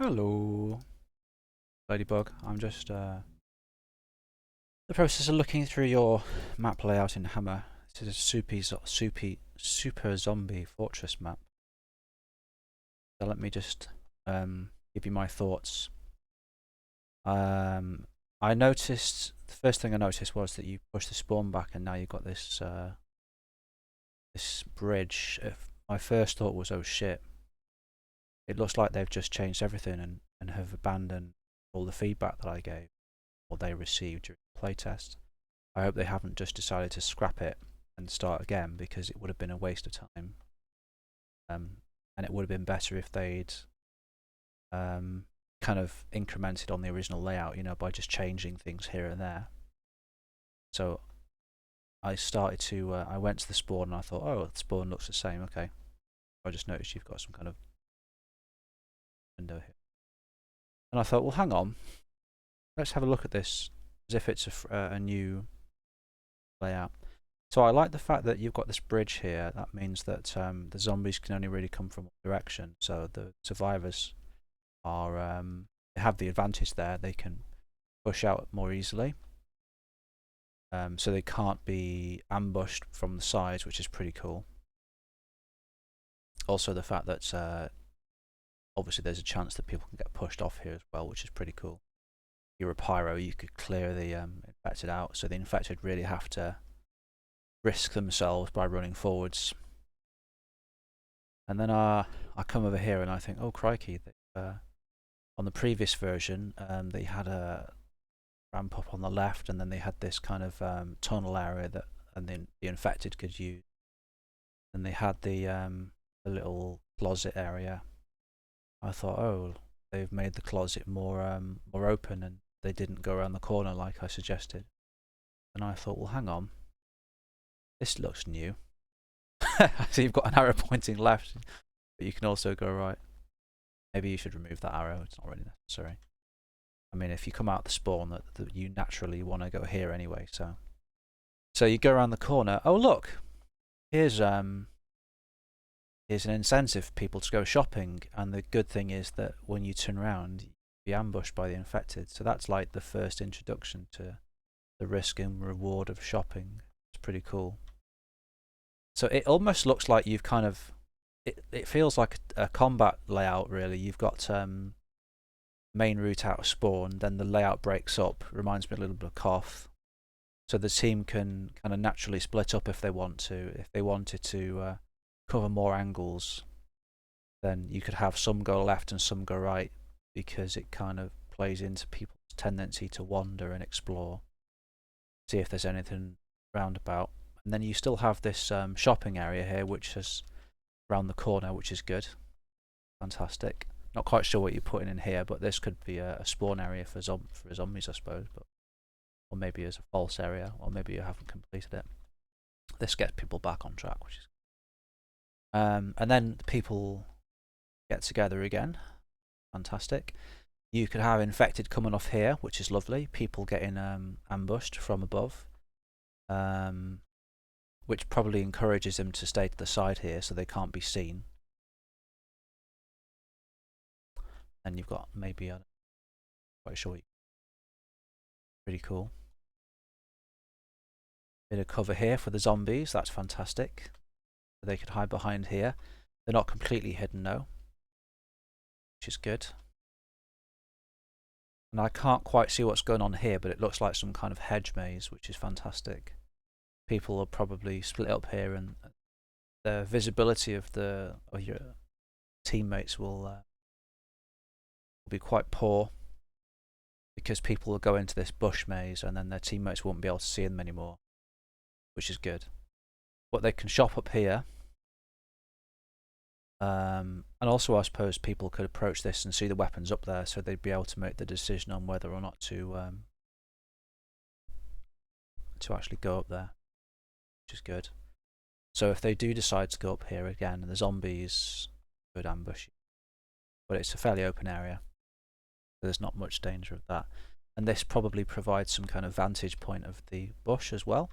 Hello, LadyBug. I'm just the process of looking through your map layout in Hammer. This is a super zombie fortress map. So let me just give you my thoughts. I noticed the first thing I noticed was that you pushed the spawn back, and now you've got this this bridge. My first thought was, oh shit! It looks like they've just changed everything and have abandoned all the feedback that I gave or they received during the playtest. I hope they haven't just decided to scrap it and start again, because it would have been a waste of time. And it would have been better if they'd kind of incremented on the original layout, you know, by just changing things here and there. So I started to, I went to the spawn and I thought, oh, the spawn looks the same, okay. I just noticed you've got some kind of window here. And I thought, well, hang on, let's have a look at this as if it's a new layout. So I like the fact that you've got this bridge here. That means that the zombies can only really come from one direction. So the survivors are have the advantage there. They can push out more easily. So they can't be ambushed from the sides, which is pretty cool. Also the fact that obviously there's a chance that people can get pushed off here as well, which is pretty cool. If you're a pyro, you could clear the infected out, so the infected really have to risk themselves by running forwards. And then I come over here and I think, oh crikey, on the previous version they had a ramp up on the left, and then they had this kind of tunnel area that and then the infected could use, and they had the little closet area. I thought, oh, they've made the closet more more open, and they didn't go around the corner like I suggested. And I thought, well, hang on, this looks new. So you've got an arrow pointing left, but you can also go right. Maybe you should remove that arrow. It's not really necessary. I mean, if you come out the spawn, that you naturally want to go here anyway. So you go around the corner. Oh look, here's an incentive for people to go shopping. And the good thing is that when you turn around, you'll be ambushed by the infected. So that's like the first introduction to the risk and reward of shopping. It's pretty cool. So it almost looks like you've kind of, it feels like a combat layout really. You've got main route out of spawn, then the layout breaks up. Reminds me a little bit of Koth. So the team can kind of naturally split up if they want to. If they wanted to cover more angles, then you could have some go left and some go right, because it kind of plays into people's tendency to wander and explore, see if there's anything roundabout. And then you still have this shopping area here, which is around the corner, which is good. Fantastic. Not quite sure what you're putting in here, but this could be a spawn area for zombies, I suppose. But or maybe as a false area, or maybe you haven't completed it. This gets people back on track, which is. And then people get together again. Fantastic. You could have infected coming off here, which is lovely. People getting ambushed from above. Which probably encourages them to stay to the side here so they can't be seen. And you've got maybe, I'm not quite sure, pretty cool. Bit of cover here for the zombies, that's fantastic. They could hide behind here. They're not completely hidden though, which is good. And I can't quite see what's going on here, but it looks like some kind of hedge maze, which is fantastic. People will probably split up here, and the visibility of your teammates will be quite poor, because people will go into this bush maze and then their teammates won't be able to see them anymore, which is good. But they can shop up here, and also I suppose people could approach this and see the weapons up there, so they'd be able to make the decision on whether or not to actually go up there, which is good. So if they do decide to go up here again, the zombies could ambush you, but it's a fairly open area, so there's not much danger of that. And this probably provides some kind of vantage point of the bush as well,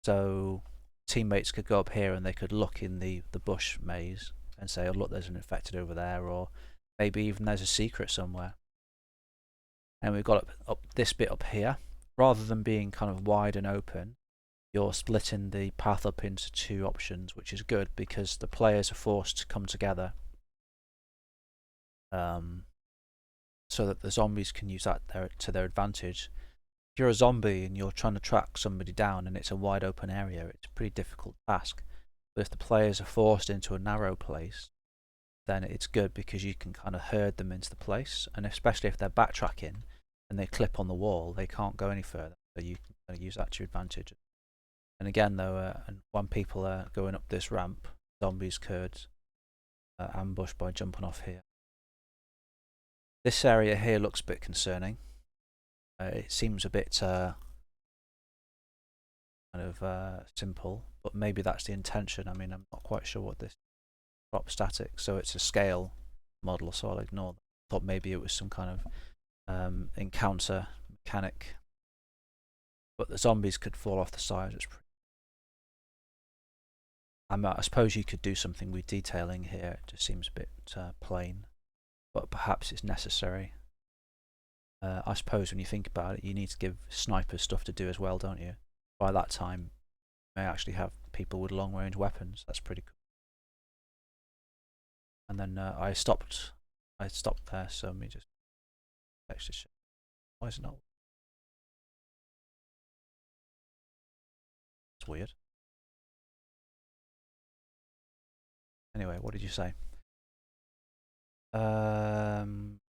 so teammates could go up here and they could look in the bush maze and say, oh look, there's an infected over there, or Maybe even there's a secret somewhere. And we've got up this bit up here. Rather than being kind of wide and open, you're splitting the path up into two options, which is good because the players are forced to come together so that the zombies can use that to their advantage. If you're a zombie and you're trying to track somebody down and it's a wide open area, it's a pretty difficult task. But if the players are forced into a narrow place, then it's good because you can kind of herd them into the place, and especially if they're backtracking and they clip on the wall, they can't go any further, so you can kind of use that to your advantage. And again though, when people are going up this ramp, zombies could ambush by jumping off here. This area here looks a bit concerning. It seems a bit kind of simple, but maybe that's the intention. I mean, I'm not quite sure what this drop static, so it's a scale model, so I'll ignore that. I thought maybe it was some kind of encounter mechanic, but the zombies could fall off the side. I suppose you could do something with detailing here. It just seems a bit plain, but perhaps it's necessary. I suppose when you think about it, you need to give snipers stuff to do as well, don't you? By that time, you may actually have people with long-range weapons. That's pretty cool. And then I stopped there, so let me just actually show. Why is it not? It's weird. Anyway, what did you say?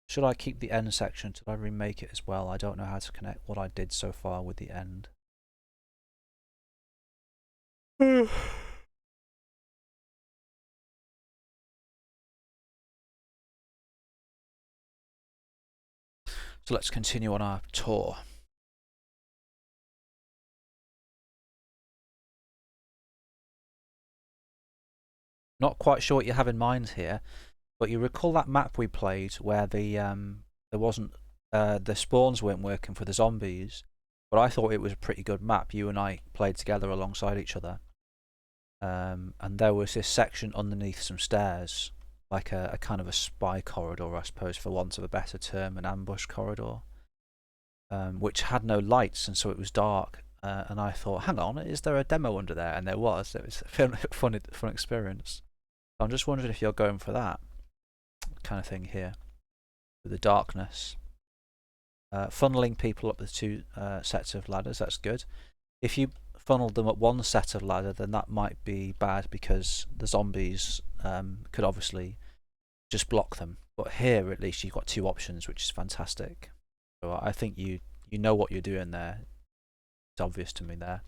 Should I keep the end section till I remake it as well? I don't know how to connect what I did so far with the end. So let's continue on our tour. Not quite sure what you have in mind here, but you recall that map we played where the there wasn't the spawns weren't working for the zombies, but I thought it was a pretty good map. You and I played together alongside each other, and there was this section underneath some stairs, like a kind of a spy corridor, I suppose, for want of a better term, an ambush corridor, which had no lights, and so it was dark. And I thought, hang on, is there a demo under there? And there was. It was a fun experience. I'm just wondering if you're going for that kind of thing here, with the darkness. Funneling people up the two sets of ladders, that's good. If you funneled them up one set of ladder, then that might be bad because the zombies could obviously just block them. But here, at least, you've got two options, which is fantastic. So I think you know what you're doing there. It's obvious to me there.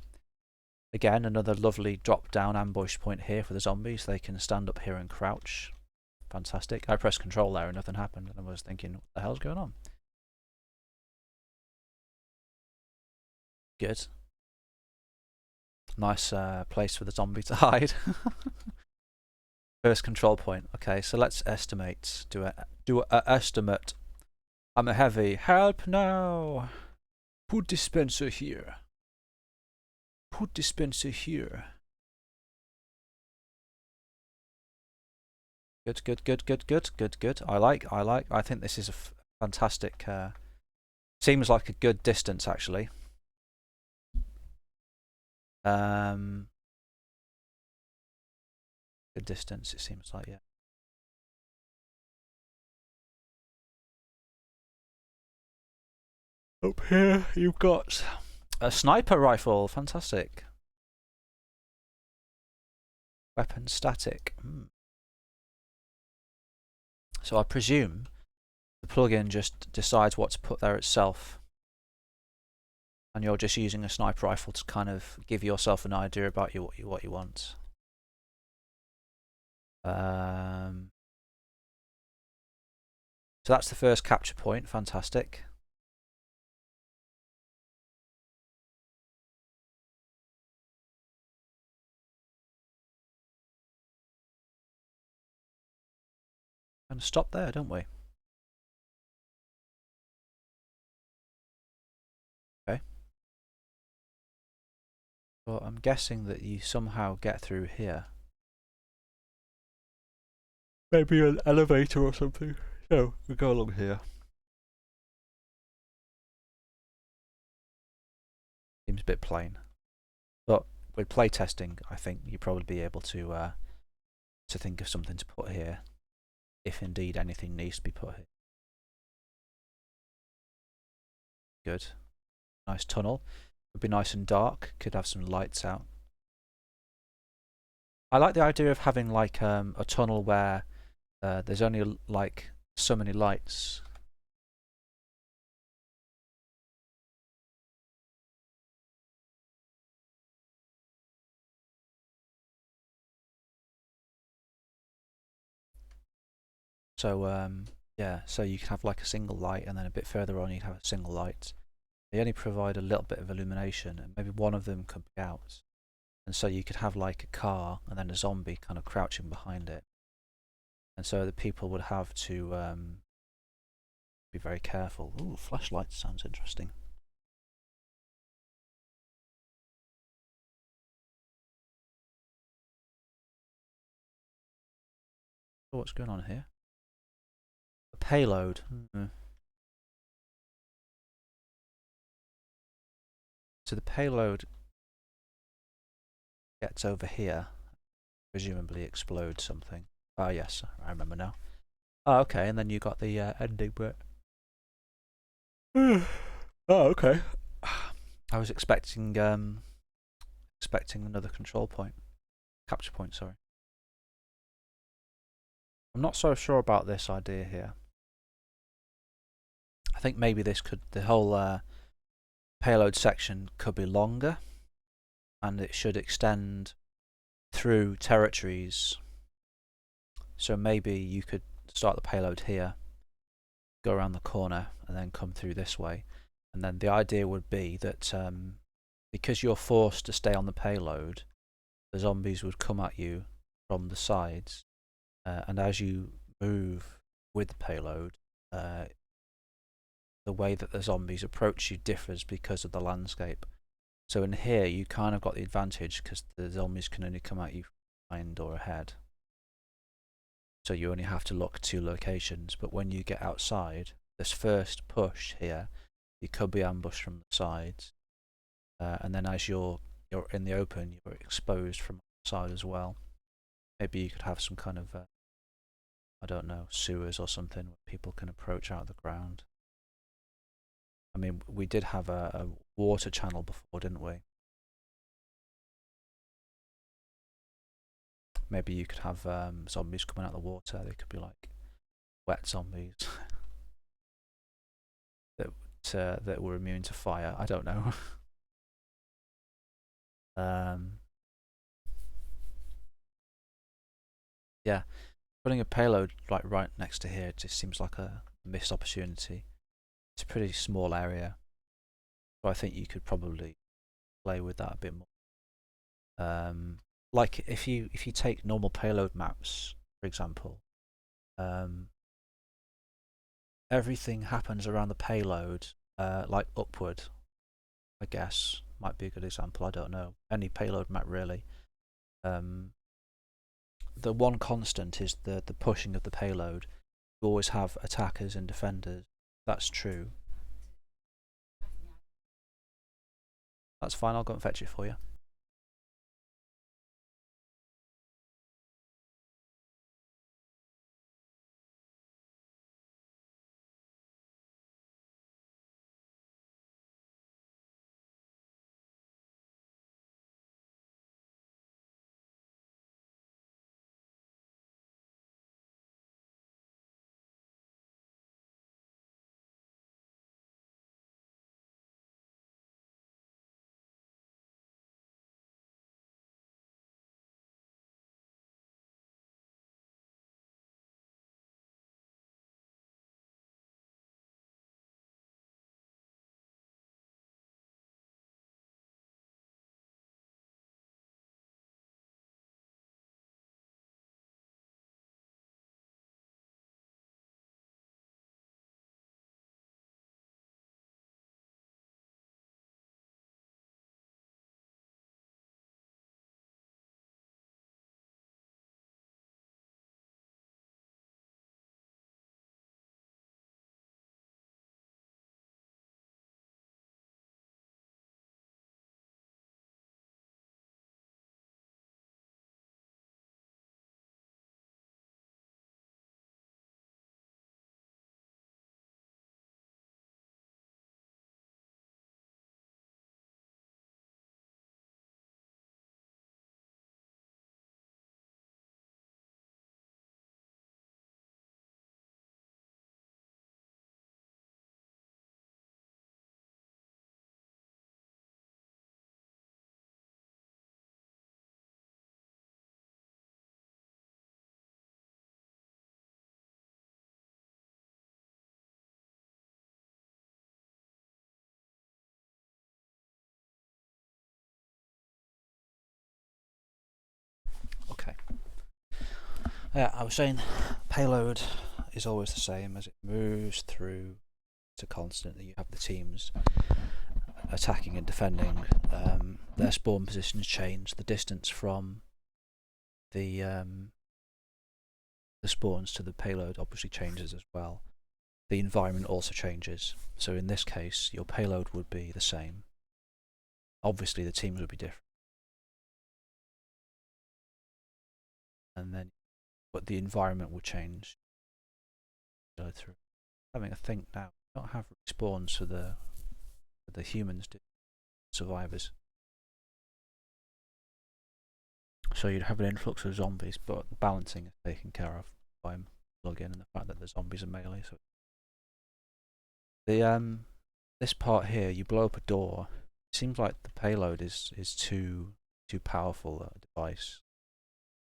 Again, another lovely drop-down ambush point here for the zombies. They can stand up here and crouch. Fantastic. I pressed control there and nothing happened, and I was thinking, what the hell's going on? Good. Nice place for the zombie to hide. First control point. Okay, so let's estimate. Do a estimate. I'm a heavy. Help now. Put dispenser here. Put dispenser here. Good. I like. I think this is a fantastic. Seems like a good distance actually. Good distance. It seems like, yeah. Up here you've got a sniper rifle. Fantastic. Weapon static. So I presume the plugin just decides what to put there itself, and you're just using a sniper rifle to kind of give yourself an idea about what you want. So that's the first capture point. Fantastic. And stop there, don't we? Okay. Well, I'm guessing that you somehow get through here. Maybe an elevator or something. So we go along here. Seems a bit plain, but with playtesting, I think you'll probably be able to think of something to put here, if indeed anything needs to be put here. Good. Nice tunnel. Would be nice and dark. Could have some lights out. I like the idea of having like a tunnel where there's only like so many lights. So yeah, so you can have like a single light, and then a bit further on you'd have a single light. They only provide a little bit of illumination, and maybe one of them could be out. And so you could have like a car and then a zombie kind of crouching behind it. And so the people would have to be very careful. Ooh, flashlight sounds interesting. So what's going on here? A payload. So the payload gets over here, presumably explodes something. Oh yes, I remember now. Oh okay, and then you got the ending bit. Oh okay. I was expecting another control point, capture point. Sorry. I'm not so sure about this idea here. I think maybe the whole payload section could be longer, and it should extend through territories. So maybe you could start the payload here, go around the corner, and then come through this way. And then the idea would be that because you're forced to stay on the payload, the zombies would come at you from the sides, and as you move with the payload, the way that the zombies approach you differs because of the landscape. So in here you kind of got the advantage because the zombies can only come at you from behind or ahead. So you only have to look 2 locations, but when you get outside, this first push here, you could be ambushed from the sides, and then as you're in the open, you're exposed from the side as well. Maybe you could have some kind of I don't know, sewers or something where people can approach out of the ground. I mean, we did have a water channel before, didn't we? Maybe you could have zombies coming out of the water. They could be like wet zombies that were immune to fire. I don't know. Yeah, putting a payload like right next to here just seems like a missed opportunity. It's a pretty small area, so I think you could probably play with that a bit more. Like if you take normal payload maps, for example, everything happens around the payload, like upward. I guess might be a good example. I don't know any payload map really. The one constant is the pushing of the payload. You always have attackers and defenders. That's true. That's fine. I'll go and fetch it for you. Yeah, I was saying payload is always the same as it moves through to constantly. You have the teams attacking and defending. Their spawn positions change. The distance from the spawns to the payload obviously changes as well. The environment also changes. So in this case, your payload would be the same. Obviously, the teams would be different. And then, but the environment will change. Go through. Having a think now. We don't have spawns for the humans, survivors. So you'd have an influx of zombies, but the balancing is taken care of by plug-in and the fact that the zombies are melee. So the this part here, you blow up a door. It seems like the payload is too powerful a device.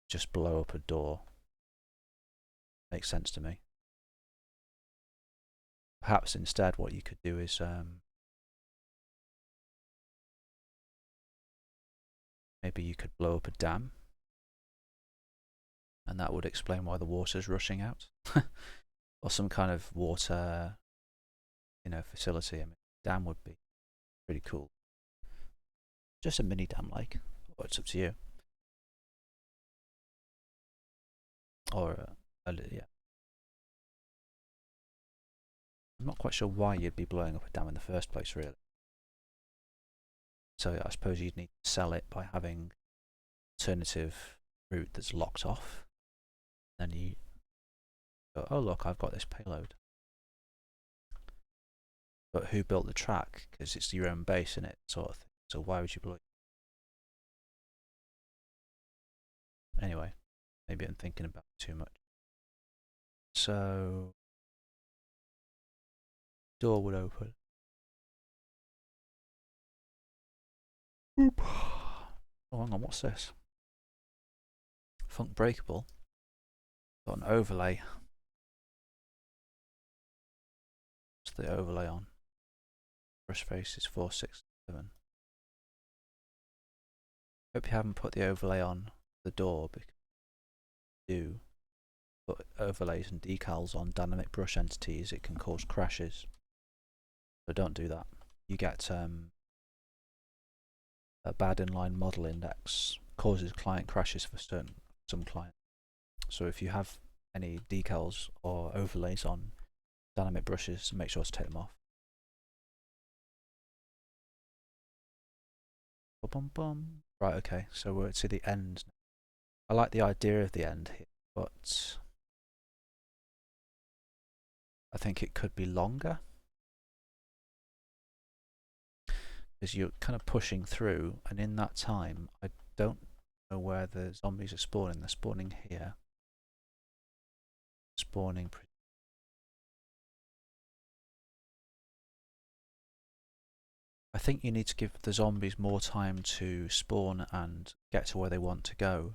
Just blow up a door. Makes sense to me. Perhaps instead, what you could do is maybe you could blow up a dam, and that would explain why the water's rushing out, or some kind of water, facility. I mean, dam would be pretty cool. Just a mini dam, like, or it's up to you. Or yeah. I'm not quite sure why you'd be blowing up a dam in the first place, really. So I suppose you'd need to sell it by having an alternative route that's locked off. Then you go, oh look, I've got this payload. But who built the track? Because it's your own base in it, sort of thing. So why would you blow it? Anyway, maybe I'm thinking about it too much. So door would open. Boop. Oh, hang on, what's this? Funk breakable. Got an overlay. What's the overlay on? Brush face is 467. Hope you haven't put the overlay on the door, because if you do put overlays and decals on dynamic brush entities, it can cause crashes. So don't do that. You get a bad inline model index, causes client crashes for some clients. So if you have any decals or overlays on dynamic brushes, make sure to take them off. Bum, bum. Right, okay, so we're to the end. I like the idea of the end here, but I think it could be longer, because you're kind of pushing through, and in that time, I don't know where the zombies are spawning. They're spawning here. Spawning. I think you need to give the zombies more time to spawn and get to where they want to go,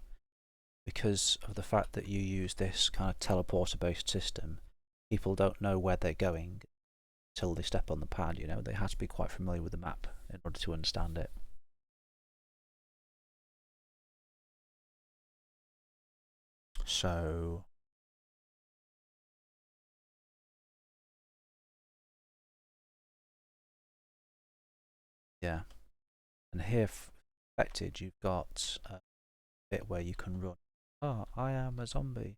because of the fact that you use this kind of teleporter based system. People don't know where they're going till they step on the pad, they have to be quite familiar with the map in order to understand it. So yeah, and here affected, you've got a bit where you can run. Oh, I am a zombie.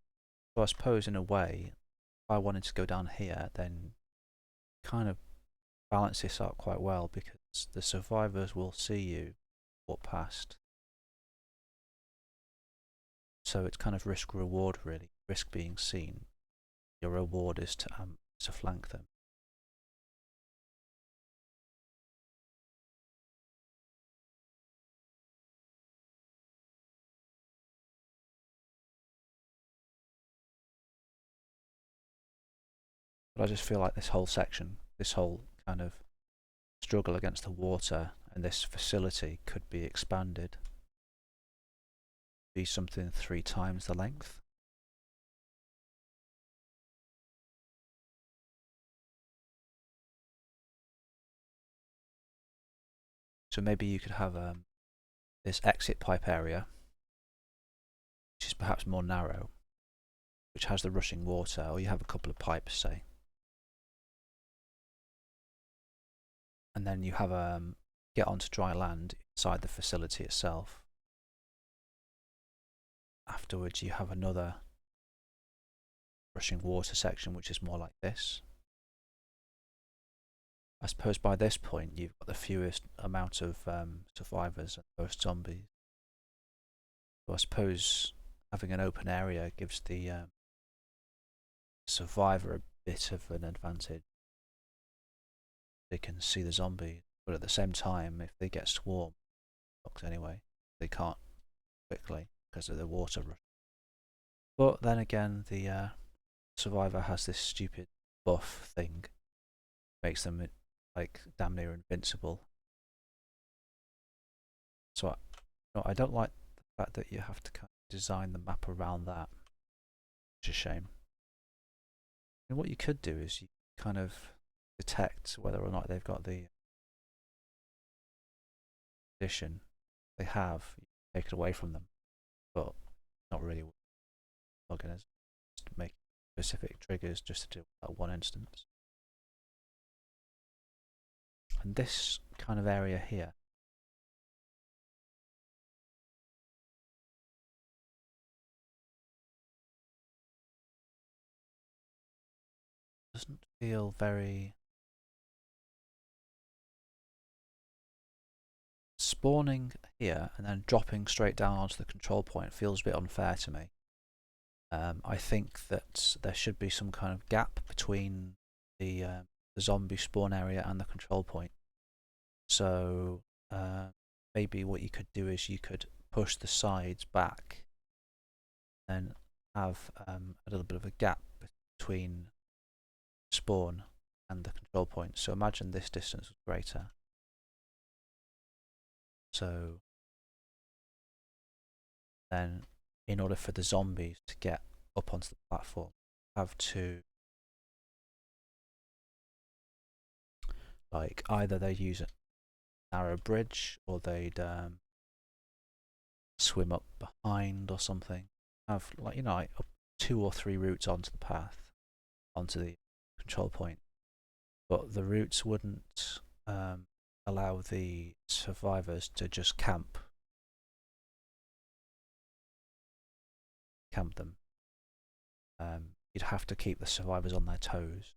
So I suppose in a way, if I wanted to go down here, then kind of balance this out quite well, because the survivors will see you walk past. So it's kind of risk reward, really. Risk being seen. Your reward is to flank them. But I just feel like this whole section, this whole kind of struggle against the water and this facility could be expanded. Be something 3 times the length. So maybe you could have this exit pipe area, which is perhaps more narrow, which has the rushing water, or you have a couple of pipes, say, and then you have get onto dry land inside the facility itself. Afterwards, you have another rushing water section, which is more like this. I suppose by this point you've got the fewest amount of survivors and most zombies. So I suppose having an open area gives the survivor a bit of an advantage. They can see the zombies, but at the same time, if they get swarmed, anyway, they can't quickly because of the water rush. But then again, the survivor has this stupid buff thing, makes them like damn near invincible. So I don't like the fact that you have to kind of design the map around that. Which is a shame. And what you could do is you kind of detect whether or not they've got the condition they have, you take it away from them, but not really organisms. Just make specific triggers just to do that one instance. And this kind of area here doesn't feel very... Spawning here and then dropping straight down onto the control point feels a bit unfair to me. I think that there should be some kind of gap between the zombie spawn area and the control point. So maybe what you could do is you could push the sides back and have a little bit of a gap between spawn and the control point. So imagine this distance was greater. So then in order for the zombies to get up onto the platform, you have to like either they use a narrow bridge or they'd swim up behind or something. Have like like 2 or 3 routes onto the path, onto the control point, but the routes wouldn't allow the survivors to just camp them. You'd have to keep the survivors on their toes,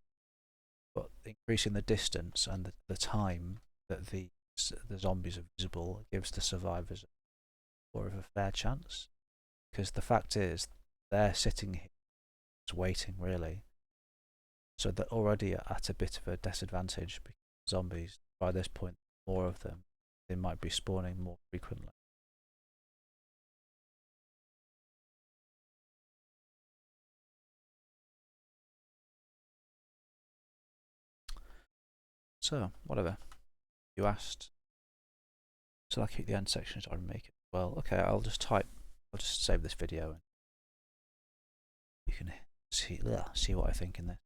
but increasing the distance and the time that the zombies are visible gives the survivors more of a fair chance, because the fact is they're sitting here waiting really, so they're already at a bit of a disadvantage because zombies by this point, more of them, they might be spawning more frequently. So, whatever. You asked. So I'll keep the end section so I make it. Well, okay, I'll just save this video and you can see what I think in this.